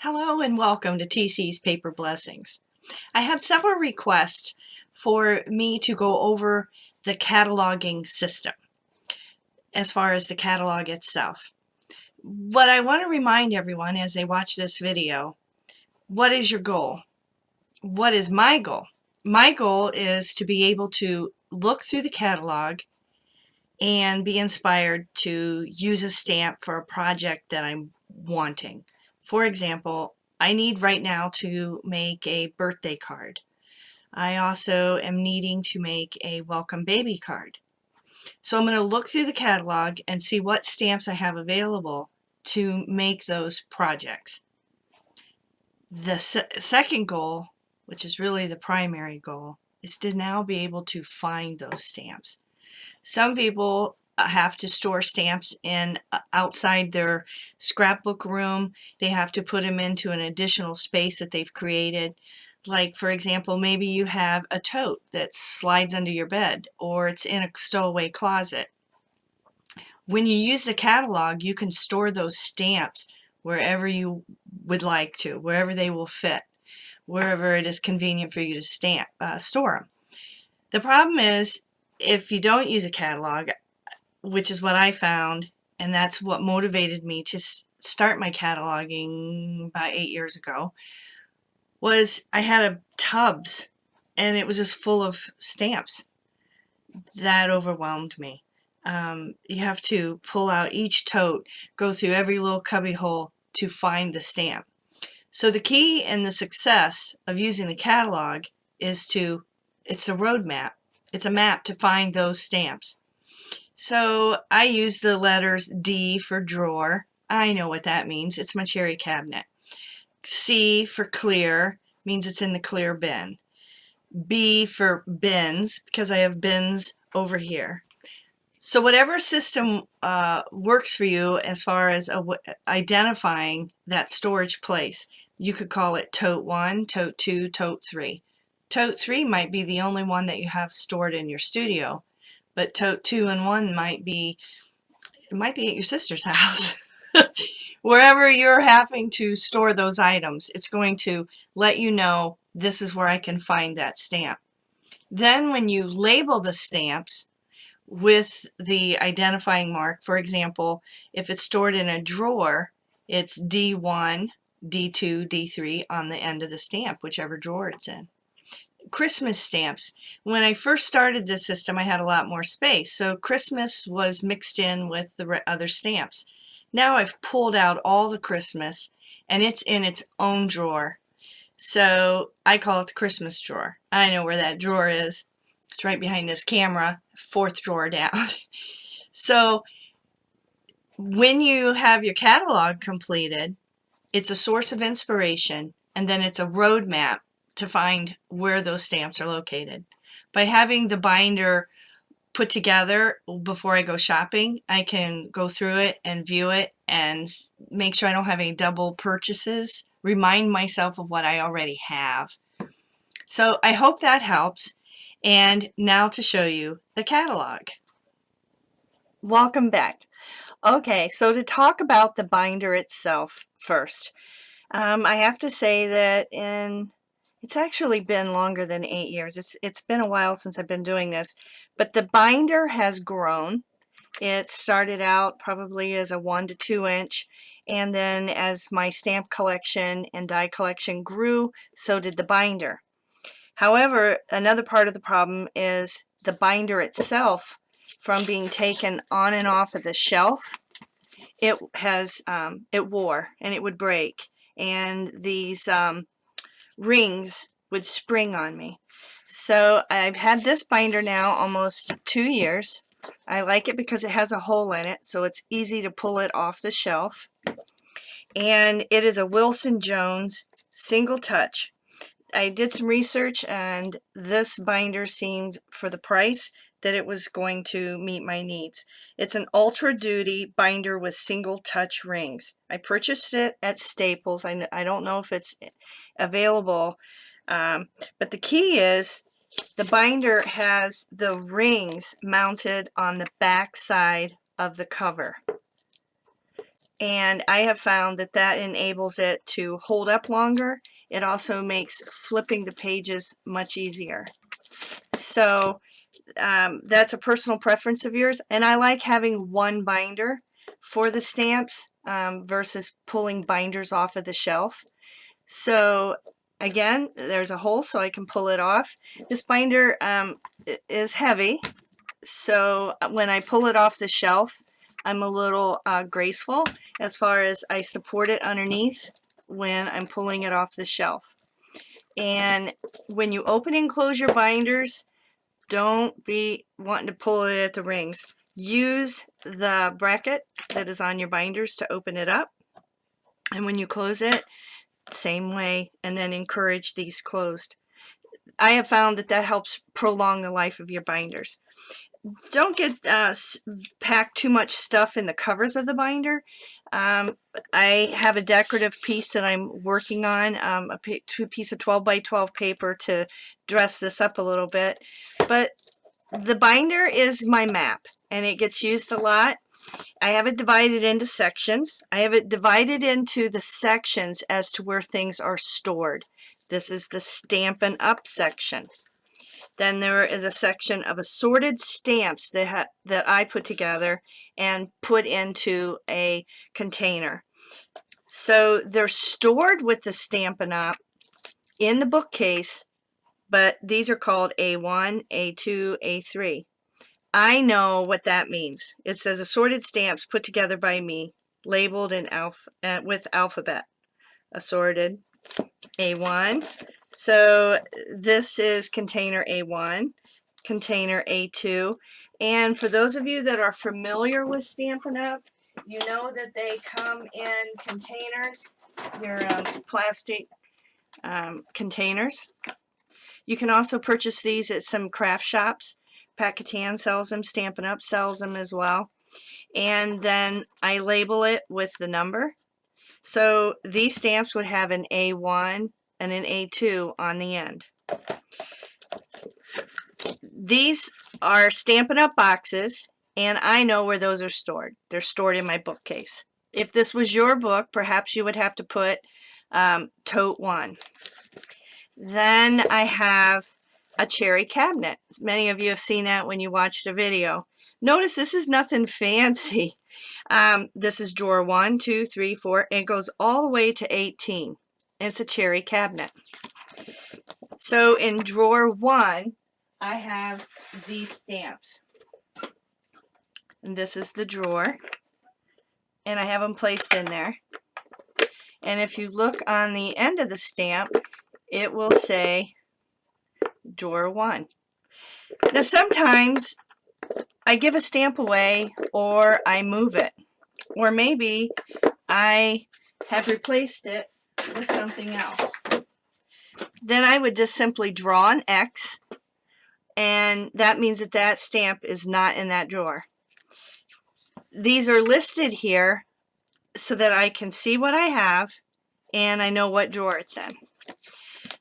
Hello and welcome to TC's Paper Blessings. I had several requests for me to go over the cataloging system as far as the catalog itself. What I want to remind everyone as they watch this video, what is your goal? What is my goal? My goal is to be able to look through the catalog and be inspired to use a stamp for a project that I'm wanting. For example, I need right now to make a birthday card. I also am needing to make a welcome baby card. So I'm going to look through the catalog and see what stamps I have available to make those projects. The second goal, which is really the primary goal, is to now be able to find those stamps. Some people have to store stamps in outside their scrapbook room. They have to put them into an additional space that they've created. Like, for example, maybe you have a tote that slides under your bed, or it's in a stowaway closet. When you use the catalog, you can store those stamps wherever you would like to, wherever they will fit, wherever it is convenient for you to store them. The problem is, if you don't use a catalog, which is what I found, and that's what motivated me to start my cataloging about 8 years ago, was I had a tubs and it was just full of stamps. That overwhelmed me. You have to pull out each tote, go through every little cubby hole to find the stamp. So the key and the success of using the catalog is it's a roadmap. It's a map to find those stamps. So I use the letters D for drawer. I know what that means. It's my cherry cabinet. C for clear means it's in the clear bin. B for bins, because I have bins over here. So whatever system works for you as far as identifying that storage place, you could call it Tote 1, Tote 2, Tote 3. Tote 3 might be the only one that you have stored in your studio, but Tote 2 and 1 might be at your sister's house. Wherever you're having to store those items, it's going to let you know this is where I can find that stamp. Then when you label the stamps with the identifying mark, for example, if it's stored in a drawer, it's D1, D2, D3 on the end of the stamp, whichever drawer it's in. Christmas stamps. When I first started this system, I had a lot more space, so Christmas was mixed in with the other stamps. Now I've pulled out all the Christmas and it's in its own drawer. So I call it the Christmas drawer. I know where that drawer is. It's right behind this camera, fourth drawer down. So when you have your catalog completed, it's a source of inspiration, and then it's a roadmap to find where those stamps are located. By having the binder put together before I go shopping, I can go through it and view it and make sure I don't have any double purchases, remind myself of what I already have. So I hope that helps. And now to show you the catalog. Welcome back. Okay, so to talk about the binder itself first, I have to say that it's actually been longer than 8 years. It's been a while since I've been doing this, but the binder has grown. It started out probably as a 1 to 2 inch, and then as my stamp collection and die collection grew, so did the binder. However, another part of the problem is the binder itself, from being taken on and off of the shelf, it wore and it would break, and these rings would spring on me. So I've had this binder now almost 2 years. I like it because it has a hole in it, so it's easy to pull it off the shelf. And it is a Wilson Jones single touch. I did some research, and this binder seemed, for the price, that it was going to meet my needs. It's an ultra duty binder with single touch rings. I purchased it at Staples. I don't know if it's available, but the key is the binder has the rings mounted on the back side of the cover. and I have found that that enables it to hold up longer. It also makes flipping the pages much easier. So that's a personal preference of yours, and I like having one binder for the stamps versus pulling binders off of the shelf. So again, there's a hole so I can pull it off. This binder is heavy, so when I pull it off the shelf, I'm a little graceful as far as I support it underneath when I'm pulling it off the shelf. And when you open and close your binders, don't be wanting to pull it at the rings. Use the bracket that is on your binders to open it up. And when you close it, same way, and then encourage these closed. I have found that that helps prolong the life of your binders. Don't get pack too much stuff in the covers of the binder. I have a decorative piece that I'm working on, a piece of 12 by 12 paper to dress this up a little bit. But the binder is my map, and it gets used a lot. I have it divided into sections. I have it divided into the sections as to where things are stored. This is the Stampin' Up section. Then there is a section of assorted stamps that I put together and put into a container. So they're stored with the Stampin' Up in the bookcase, but these are called A1, A2, A3. I know what that means. It says assorted stamps put together by me, labeled in with alphabet. Assorted A1. So this is container A1, container A2. And for those of you that are familiar with Stampin' Up, you know that they come in containers, your plastic containers. You can also purchase these at some craft shops. Packatan sells them, Stampin' Up sells them as well. And then I label it with the number. So these stamps would have an A1 and an A2 on the end. These are Stampin' Up boxes, and I know where those are stored. They're stored in my bookcase. If this was your book, perhaps you would have to put Tote 1. Then I have a cherry cabinet. Many of you have seen that when you watched the video. Notice this is nothing fancy. This is drawer 1, 2, 3, 4, and it goes all the way to 18. It's a cherry cabinet. So in drawer 1, I have these stamps. And this is the drawer. And I have them placed in there. And if you look on the end of the stamp, it will say drawer 1. Now sometimes I give a stamp away or I move it. Or maybe I have replaced it with something else. Then I would just simply draw an X, and that means that that stamp is not in that drawer. These are listed here so that I can see what I have and I know what drawer it's in.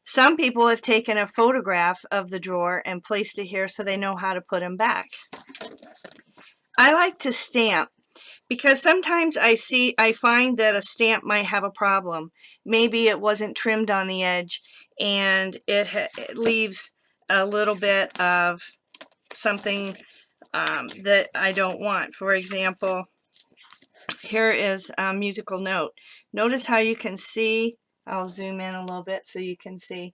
Some people have taken a photograph of the drawer and placed it here so they know how to put them back. I like to stamp because sometimes I find that a stamp might have a problem. Maybe it wasn't trimmed on the edge and it leaves a little bit of something that I don't want. For example, here is a musical note. Notice how you can see, I'll zoom in a little bit so you can see.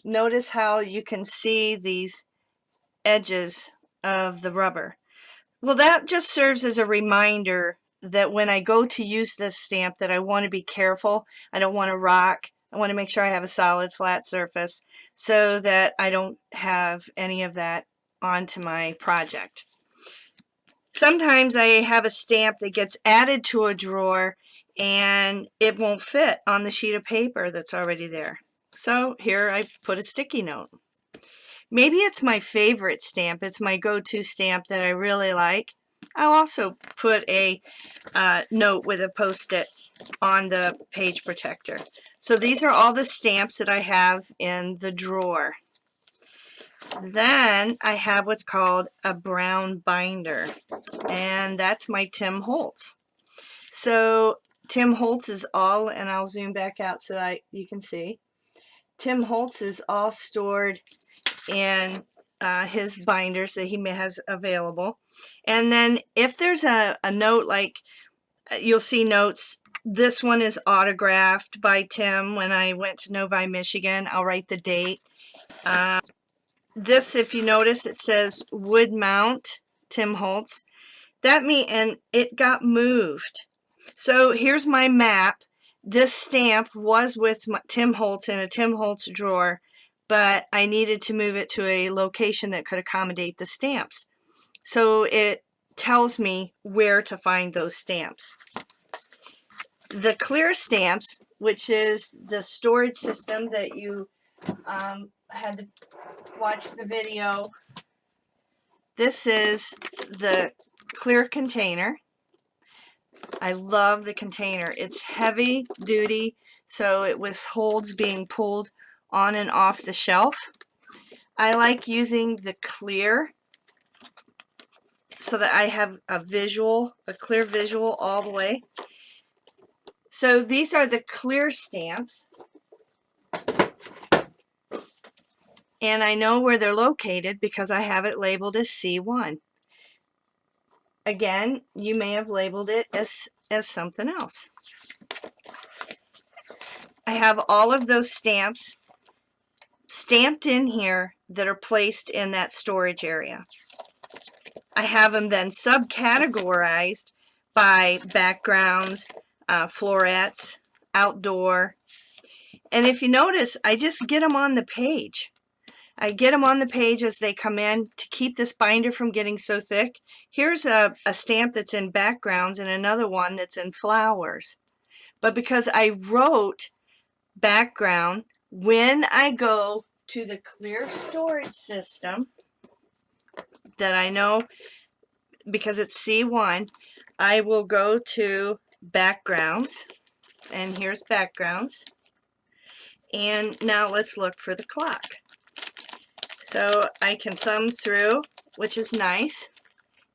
Notice how you can see these edges of the rubber. Well, that just serves as a reminder that when I go to use this stamp that I want to be careful. I don't want to rock. I want to make sure I have a solid flat surface so that I don't have any of that onto my project. Sometimes I have a stamp that gets added to a drawer and it won't fit on the sheet of paper that's already there. So here I put a sticky note. Maybe it's my favorite stamp. It's my go-to stamp that I really like. I'll also put a note with a post-it on the page protector. So these are all the stamps that I have in the drawer. Then I have what's called a brown binder, and that's my Tim Holtz. So Tim Holtz is all, and I'll zoom back out so that you can see. Tim Holtz is all stored in his binders that he has available. And then if there's a note, like you'll see notes, this one is autographed by Tim when I went to Novi, Michigan. I'll write the date. This, if you notice, it says wood mount Tim Holtz. And it got moved. So here's my map. This stamp was with Tim Holtz in a Tim Holtz drawer, but I needed to move it to a location that could accommodate the stamps. So it tells me where to find those stamps. The clear stamps, which is the storage system that you had to watch the video. This is the clear container. I love the container. It's heavy duty, so it withholds being pulled on and off the shelf. I like using the clear so that I have a clear visual all the way. So these are the clear stamps. And I know where they're located because I have it labeled as C1. Again, you may have labeled it as something else. I have all of those stamps stamped in here that are placed in that storage area. I have them then subcategorized by backgrounds, florets, outdoor. And if you notice, I just get them on the page. I get them on the page as they come in to keep this binder from getting so thick. Here's a stamp that's in backgrounds and another one that's in flowers. But because I wrote background, when I go to the clear storage system that I know, because it's C1, I will go to backgrounds, and here's backgrounds. And now let's look for the clock. So I can thumb through, which is nice.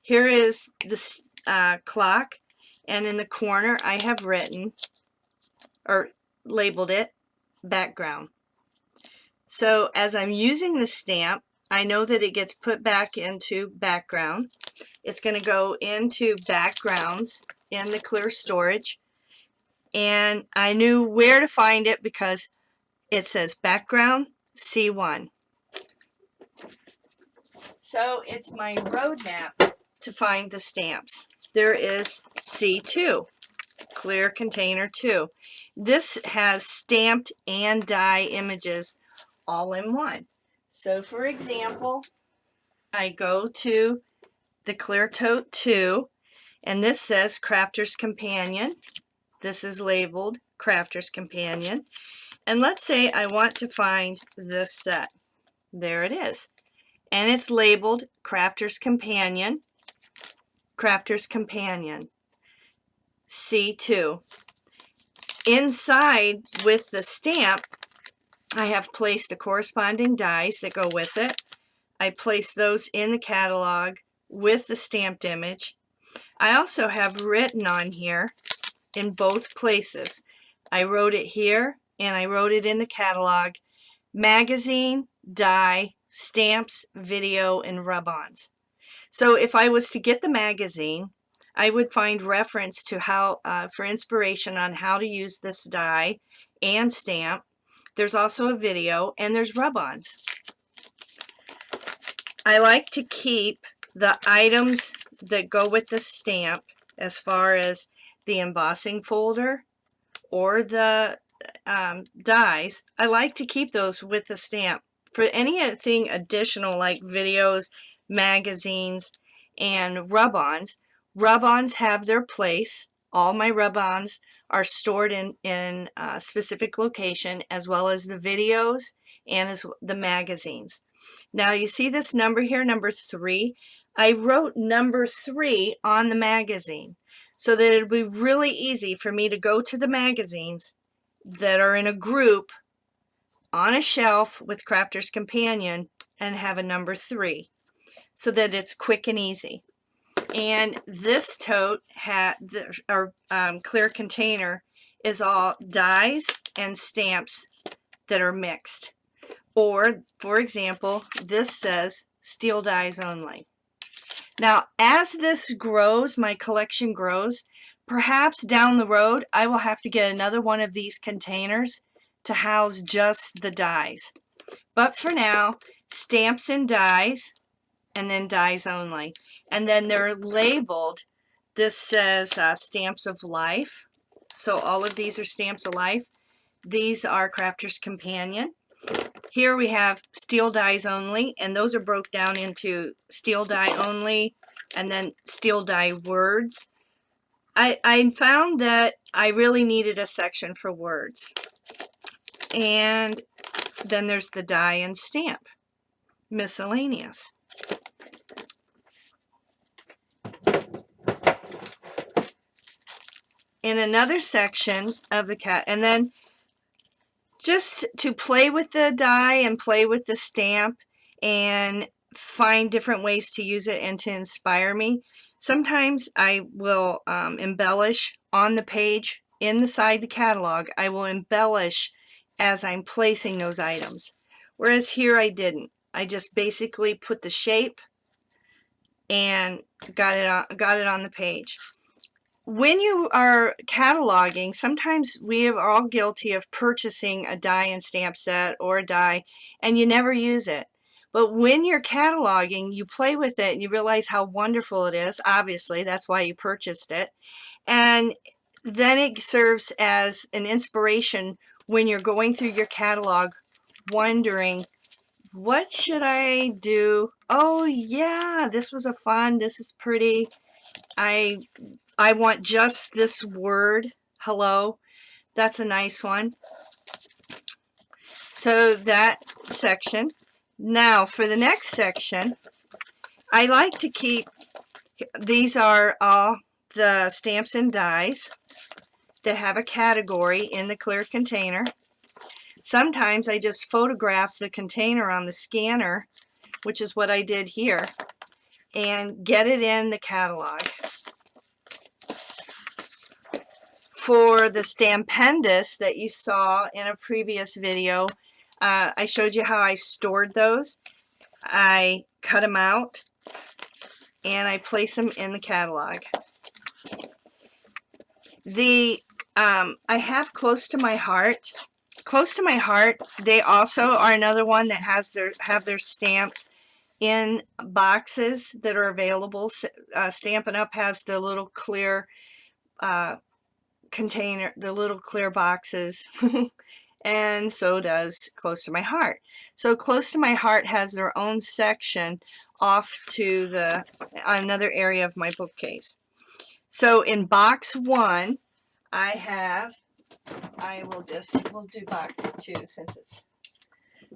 Here is the clock, and in the corner I have written or labeled it background. So as I'm using the stamp, I know that it gets put back into background. It's going to go into backgrounds in the clear storage, and I knew where to find it because it says background C1. So it's my roadmap to find the stamps. There is C2, clear container 2. This has stamped and die images all in one. So for example, I go to the clear tote 2, and this says Crafter's Companion. This is labeled Crafter's Companion. And let's say I want to find this set. There it is. And it's labeled Crafter's Companion, Crafter's Companion, C2. Inside with the stamp, I have placed the corresponding dies that go with it. I place those in the catalog with the stamped image. I also have written on here in both places. I wrote it here and I wrote it in the catalog, magazine, die, stamps, video, and rub-ons. So if I was to get the magazine, I would find reference to how, for inspiration on how to use this die and stamp. There's also a video, and there's rub-ons. I like to keep the items that go with the stamp as far as the embossing folder or the dies. I like to keep those with the stamp. For anything additional like videos, magazines, and rub-ons, rub-ons have their place. All my rub-ons are stored in a specific location, as well as the videos and as the magazines. Now you see this number here, number 3. I wrote number 3 on the magazine so that it would be really easy for me to go to the magazines that are in a group on a shelf with Crafter's Companion and have a number 3 so that it's quick and easy. And this tote clear container is all dies and stamps that are mixed. Or, for example, this says steel dies only. Now, as this grows, my collection grows, perhaps down the road I will have to get another one of these containers to house just the dies. But for now, stamps and dies, and then dies only. And then they're labeled. This says Stamps of Life. So all of these are Stamps of Life. These are Crafter's Companion. Here we have Steel Dies Only, and those are broke down into Steel Die Only and then Steel Die Words. I found that I really needed a section for words. And then there's the die and stamp, miscellaneous. In another section of the cat, and then just to play with the die and play with the stamp and find different ways to use it and to inspire me, sometimes I will embellish on the page inside the catalog. I will embellish as I'm placing those items, whereas here I didn't. I just basically put the shape and got it on the page. When you are cataloging, sometimes we are all guilty of purchasing a die and stamp set or a die and you never use it. But when you're cataloging, you play with it and you realize how wonderful it is. Obviously, that's why you purchased it. And then it serves as an inspiration when you're going through your catalog wondering, what should I do? Oh yeah, this was a fun, this is pretty. I want just this word, hello. That's a nice one. So that section. Now for the next section, I like to keep, these are all the stamps and dies that have a category in the clear container. Sometimes I just photograph the container on the scanner, which is what I did here, and get it in the catalog. For the Stampendous that you saw in a previous video, I showed you how I stored those. I cut them out and I place them in the catalog. I have Close to My Heart. Close to My Heart, they also are another one that have their stamps in boxes that are available. Stampin' Up! Has the little clear container, the little clear boxes, and so does Close to My Heart. So Close to My Heart has their own section off to another area of my bookcase. So in box 1, we'll do box 2 since it's,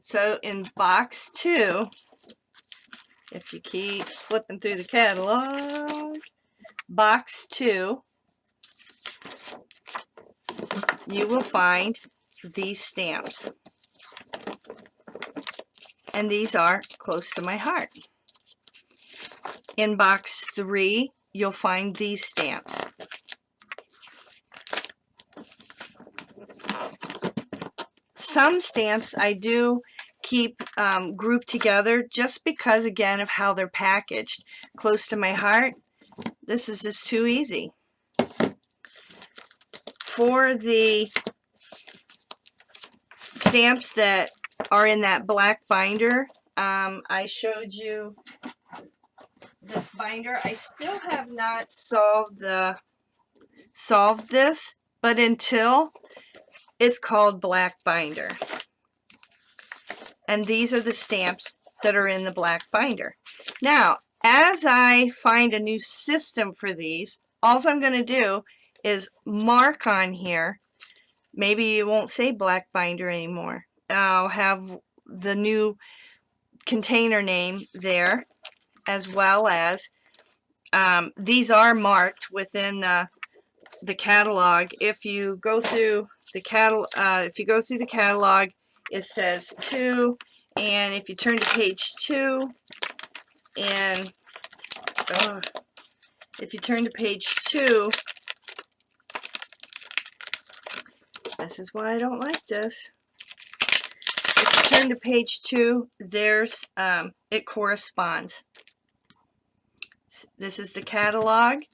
so in box 2, if you keep flipping through the catalog, box 2, you will find these stamps. And these are Close to My Heart. In box 3, you'll find these stamps. Some stamps I do keep grouped together just because, again, of how they're packaged. Close to My Heart, this is just too easy. For the stamps that are in that black binder, I showed you this binder. I still have not solved this, but until it's called black binder. And these are the stamps that are in the black binder. Now, as I find a new system for these, all I'm going to do is mark on here. Maybe it won't say black binder anymore. I'll have the new container name there, as well as these are marked within the catalog. If you go through the catalog, it says 2, and if you turn to page 2 and If you turn to page 2, this is why I don't like this. If you turn to page 2, there's it corresponds. This is the catalog. It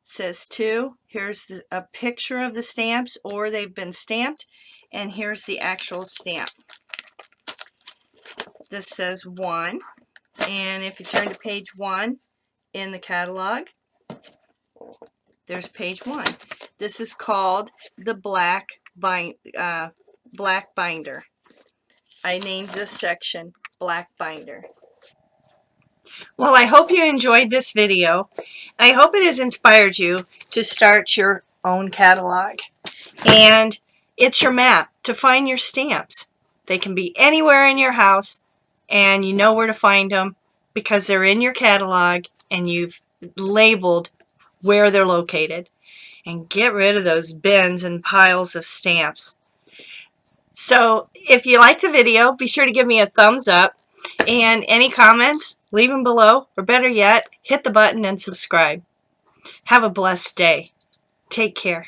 says 2. Here's a picture of the stamps, or they've been stamped, and here's the actual stamp. This says 1, and if you turn to page 1 in the catalog, there's page 1. This is called the black binder. I named this section Black Binder. Well, I hope you enjoyed this video. I hope it has inspired you to start your own catalog. And it's your map to find your stamps. They can be anywhere in your house, and you know where to find them because they're in your catalog and you've labeled where they're located. And get rid of those bins and piles of stamps. So if you like the video, be sure to give me a thumbs up, and any comments, leave them below, or better yet, hit the button and subscribe. Have a blessed day. Take care.